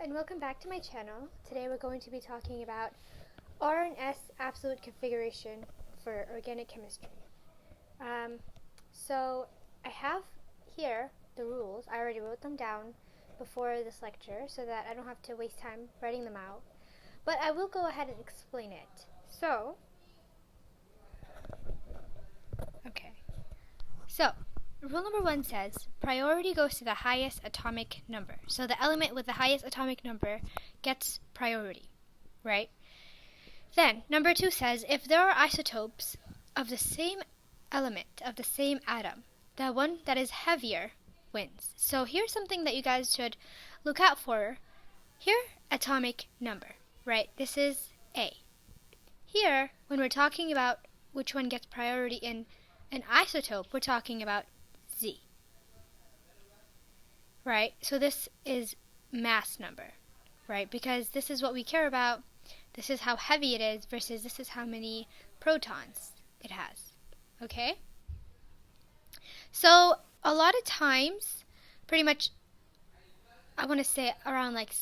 and welcome back to my channel. Today we're going to be talking about R and S absolute configuration for organic chemistry. So I have here the rules. I already wrote them down before this lecture so that I don't have to waste time writing them out. But I will go ahead and explain it. So, rule number 1 says priority goes to the highest atomic number. So the element with the highest atomic number gets priority, right? Then number 2 says if there are isotopes of the same element, of the same atom, the one that is heavier wins. So here's something that you guys should look out for. Here, atomic number, right? This is A. Here, when we're talking about which one gets priority in an isotope, we're talking about Z, right? So this is mass number, right? Because this is what we care about. This is how heavy it is versus this is how many protons it has, okay? So a lot of times, pretty much, I want to say around like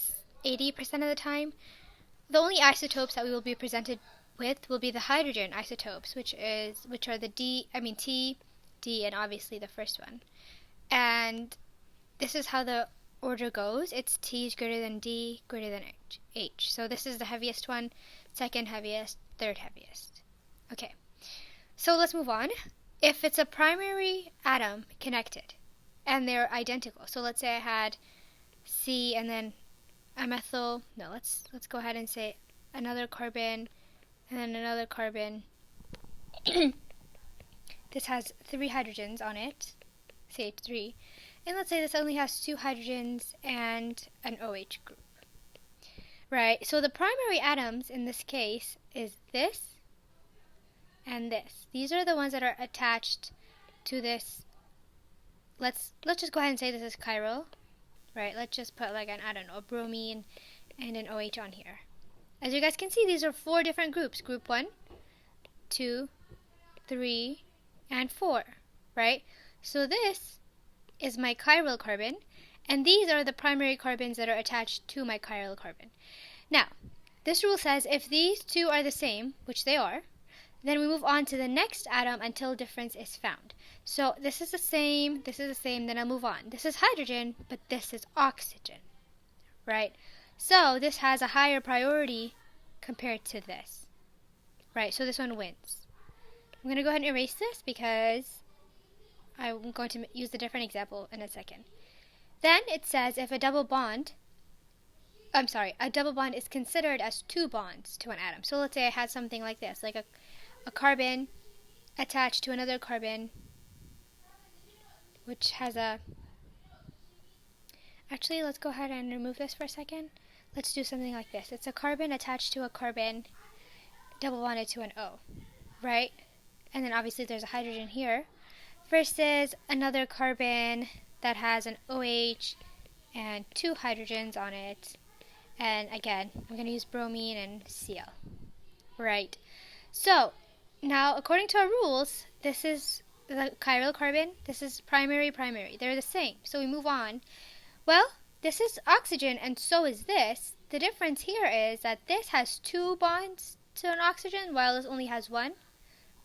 80% of the time, the only isotopes that we will be presented with will be the hydrogen isotopes, which are the T, D, and obviously the first one. And this is how the order goes. It's T is greater than D, greater than H. So this is the heaviest one, second heaviest, third heaviest. Okay, so let's move on. If it's a primary atom connected and they're identical, so let's say I had C and then a methyl, no, let's go ahead and say another carbon and then another carbon. This has 3 hydrogens on it, CH3, and let's say this only has 2 hydrogens and an OH group. Right, so the primary atoms in this case is this and this. These are the ones that are attached to this. Let's just go ahead and say this is chiral, right? Let's just put like an, I don't know, a bromine and an OH on here. As you guys can see, these are 4 different groups. Group 1, 2, 3, and 4, right? So this is my chiral carbon, and these are the primary carbons that are attached to my chiral carbon. Now, this rule says if these two are the same, which they are, then we move on to the next atom until difference is found. So this is the same, then I'll move on. This is hydrogen, but this is oxygen, right? So this has a higher priority compared to this, right? So this one wins. I'm going to go ahead and erase this because I'm going to use a different example in a second. Then it says if a double bond is considered as 2 bonds to an atom. So let's say I had something like this, like a carbon attached to another carbon, which has a... Actually, let's go ahead and remove this for a second. Let's do something like this. It's a carbon attached to a carbon, double bonded to an O, right? And then obviously there's a hydrogen here, versus another carbon that has an OH and 2 hydrogens on it. And again, I'm going to use bromine and Cl, right? So now, according to our rules, this is the chiral carbon, this is primary. They're the same, so we move on. Well, this is oxygen, and so is this. The difference here is that this has 2 bonds to an oxygen, while this only has 1,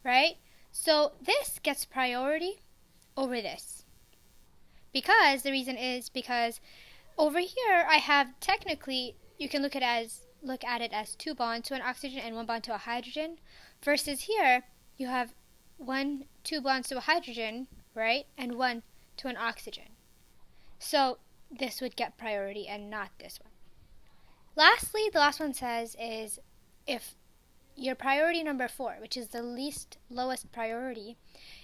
right? So this gets priority over this. Because the reason is because over here I have technically, you can look at it as 2 bonds to an oxygen and 1 bond to a hydrogen, versus here you have 2 bonds to a hydrogen, right, and 1 to an oxygen. So this would get priority and not this one. Lastly, the last one says is if your priority number 4, which is the lowest priority,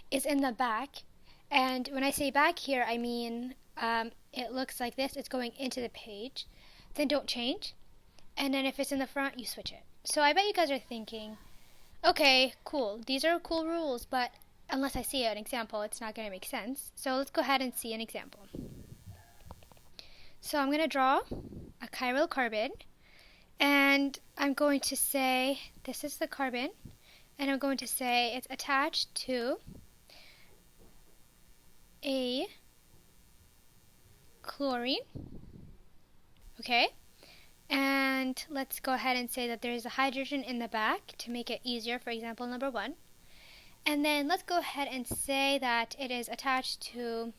is in the back, and when I say back here, I mean it looks like this, it's going into the page, then don't change. And then if it's in the front, you switch it. So I bet you guys are thinking, okay, cool, these are cool rules, but unless I see an example, it's not going to make sense. So let's go ahead and see an example. So I'm going to draw a chiral carbon, and I'm going to say this is the carbon, and I'm going to say it's attached to a chlorine, okay? And let's go ahead and say that there is a hydrogen in the back to make it easier, for example, number 1. And then let's go ahead and say that it is attached to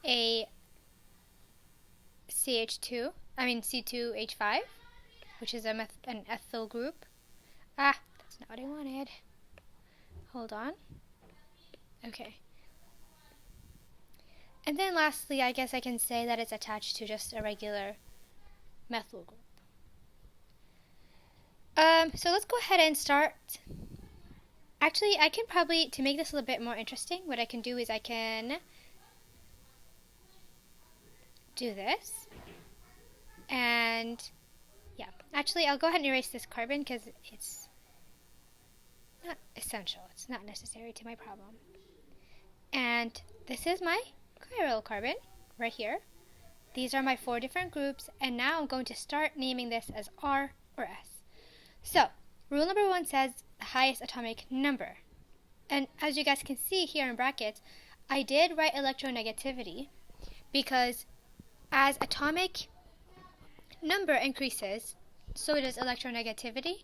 a C2H5, which is an ethyl group. Ah, that's not what I wanted. Hold on. Okay. And then lastly, I guess I can say that it's attached to just a regular methyl group. So let's go ahead and start. Actually, I can probably, to make this a little bit more interesting, what I can do is I can do this. And yeah, actually I'll go ahead and erase this carbon because it's not essential. It's not necessary to my problem. And this is my chiral carbon right here. These are my 4 different groups, and now I'm going to start naming this as R or S. So, rule number 1 says the highest atomic number. And as you guys can see here in brackets, I did write electronegativity because as atomic number increases, so does electronegativity.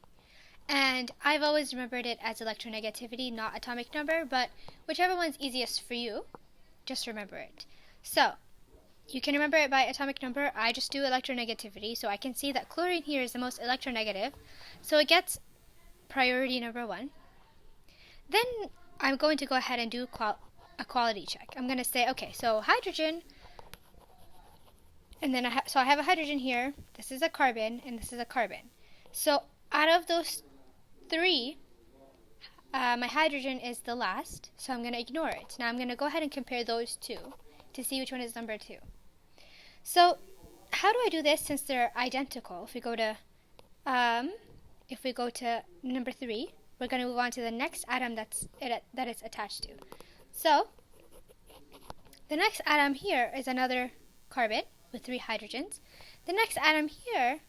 And I've always remembered it as electronegativity, not atomic number, but whichever one's easiest for you, just remember it. So, you can remember it by atomic number. I just do electronegativity, so I can see that chlorine here is the most electronegative, so it gets priority number 1. Then I'm going to go ahead and do a quality check. I'm going to say, okay, so hydrogen, and then I have a hydrogen here, this is a carbon, and this is a carbon. So out of those 3, my hydrogen is the last, so I'm going to ignore it. Now I'm going to go ahead and compare those 2 to see which one is number 2. So how do I do this since they're identical? If we go to number 3, we're going to move on to the next atom that it's attached to. So the next atom here is another carbon with 3 hydrogens. The next atom here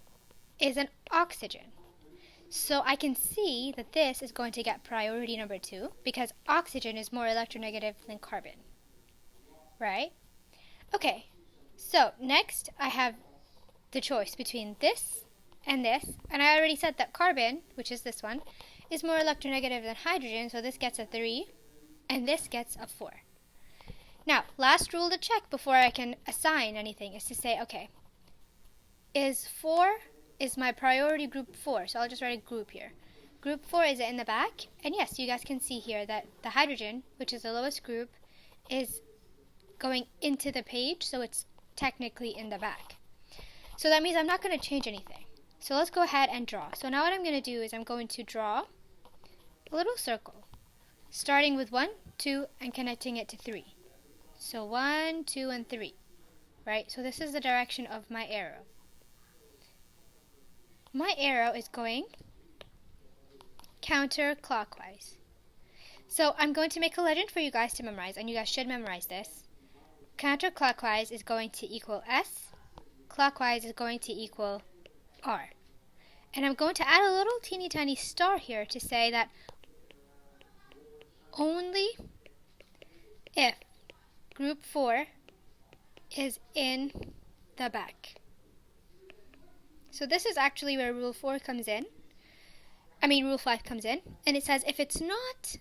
is an oxygen. So I can see that this is going to get priority number 2 because oxygen is more electronegative than carbon. Right? Okay, so next I have the choice between this, and I already said that carbon, which is this one, is more electronegative than hydrogen, so this gets a 3, and this gets a 4. Now, last rule to check before I can assign anything is to say, okay, is my priority group 4? So I'll just write a group here. Group 4, is it in the back? And yes, you guys can see here that the hydrogen, which is the lowest group, is going into the page, so it's technically in the back. So that means I'm not going to change anything. So let's go ahead and draw. So now what I'm going to do is I'm going to draw a little circle, starting with 1, 2, and connecting it to 3. So 1, 2, and 3, right? So this is the direction of my arrow. My arrow is going counterclockwise. So I'm going to make a legend for you guys to memorize, and you guys should memorize this. Counterclockwise is going to equal S, clockwise is going to equal R. And I'm going to add a little teeny tiny star here to say that only if group 4 is in the back. So this is actually where rule 4 comes in. Rule 5 comes in. And it says if it's not,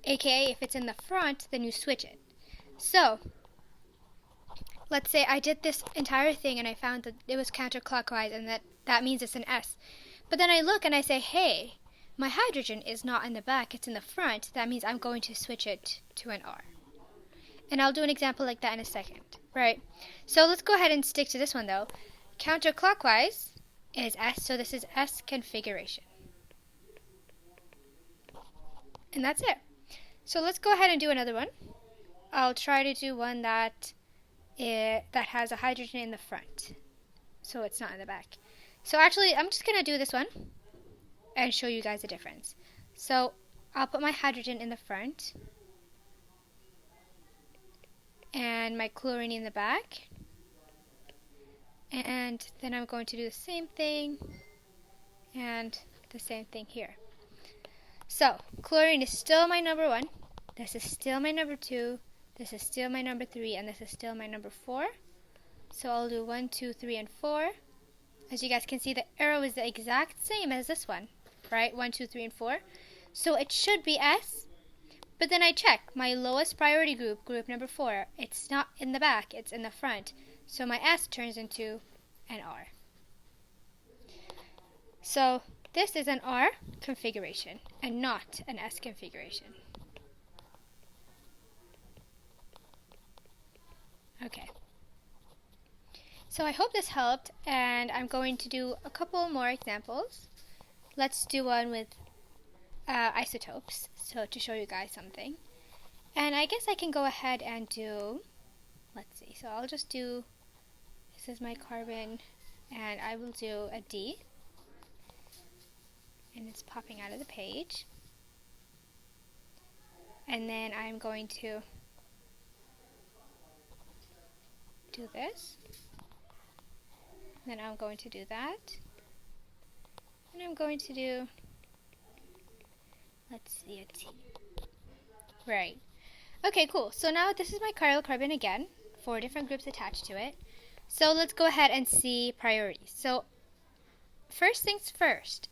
aka if it's in the front, then you switch it. So let's say I did this entire thing and I found that it was counterclockwise and that means it's an S. But then I look and I say, hey, my hydrogen is not in the back, it's in the front. That means I'm going to switch it to an R. And I'll do an example like that in a second, right? So let's go ahead and stick to this one though. Counterclockwise is S, so this is S configuration. And that's it. So let's go ahead and do another one. I'll try to do one that has a hydrogen in the front, so it's not in the back. So actually, I'm just going to do this one and show you guys the difference. So I'll put my hydrogen in the front and my chlorine in the back. And then I'm going to do the same thing and the same thing here. So chlorine is still my number 1. This is still my number 2. This is still my number 3, and this is still my number 4. So I'll do 1, 2, 3, and 4. As you guys can see, the arrow is the exact same as this one, right? 1, 2, 3, and 4. So it should be S. But then I check my lowest priority group, group number 4. It's not in the back, it's in the front. So my S turns into an R. So this is an R configuration and not an S configuration. Okay. So I hope this helped, and I'm going to do a couple more examples. Let's do one with isotopes, so to show you guys something. And I guess I can go ahead and do, let's see, so I'll just do, this is my carbon, and I will do a D, and it's popping out of the page. And then I'm going to do this. Then I'm going to do that. And I'm going to do, let's see, a T. Right. Okay, cool. So now this is my chiral carbon again, 4 different groups attached to it. So let's go ahead and see priorities. So first things first,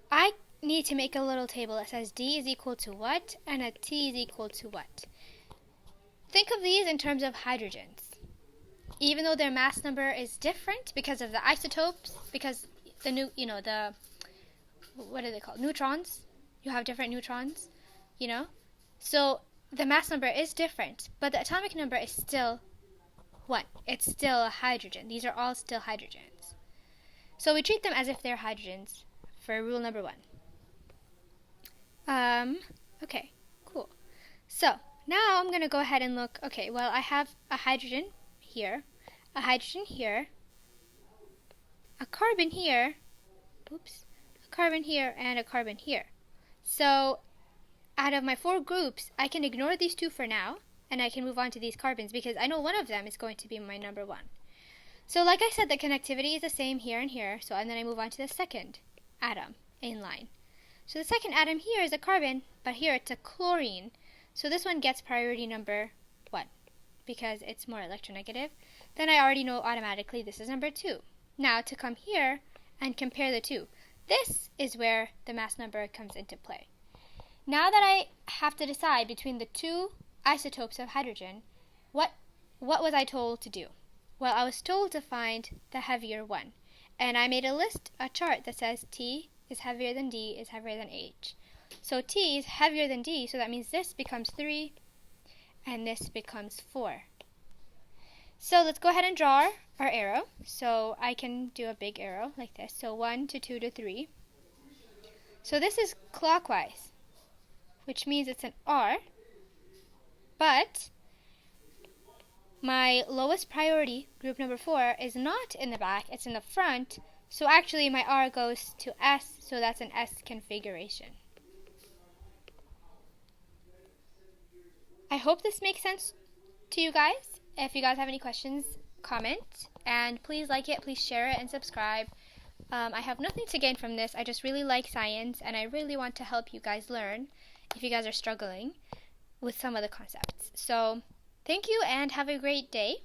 I need to make a little table that says D is equal to what and a T is equal to what. Think of these in terms of hydrogens. Even though their mass number is different because of the isotopes, because the new, the, what are they called? Neutrons. You have different neutrons, So the mass number is different, but the atomic number is still 1. It's still a hydrogen. These are all still hydrogens. So we treat them as if they're hydrogens for rule number 1. Okay, cool. So now I'm going to go ahead and look. Okay, well, I have a hydrogen here, a hydrogen here, a carbon here, a carbon here, and a carbon here. So out of my 4 groups, I can ignore these 2 for now, and I can move on to these carbons because I know one of them is going to be my number 1. So like I said, the connectivity is the same here and here, and then I move on to the second atom in line. So the second atom here is a carbon, but here it's a chlorine. So this one gets priority number 1 because it's more electronegative. Then I already know automatically this is number 2. Now to come here and compare the 2. This is where the mass number comes into play. Now that I have to decide between the 2 isotopes of hydrogen, what was I told to do? Well, I was told to find the heavier one. And I made a chart that says T is heavier than D is heavier than H. So T is heavier than D, so that means this becomes 3 and this becomes 4. So let's go ahead and draw our arrow. So I can do a big arrow like this. So 1 to 2 to 3. So this is clockwise, which means it's an R, but my lowest priority, group number 4, is not in the back, it's in the front. So actually my R goes to S, so that's an S configuration. I hope this makes sense to you guys. If you guys have any questions, comment, and please like it, please share it, and subscribe. I have nothing to gain from this. I just really like science, and I really want to help you guys learn if you guys are struggling with some of the concepts. So thank you, and have a great day.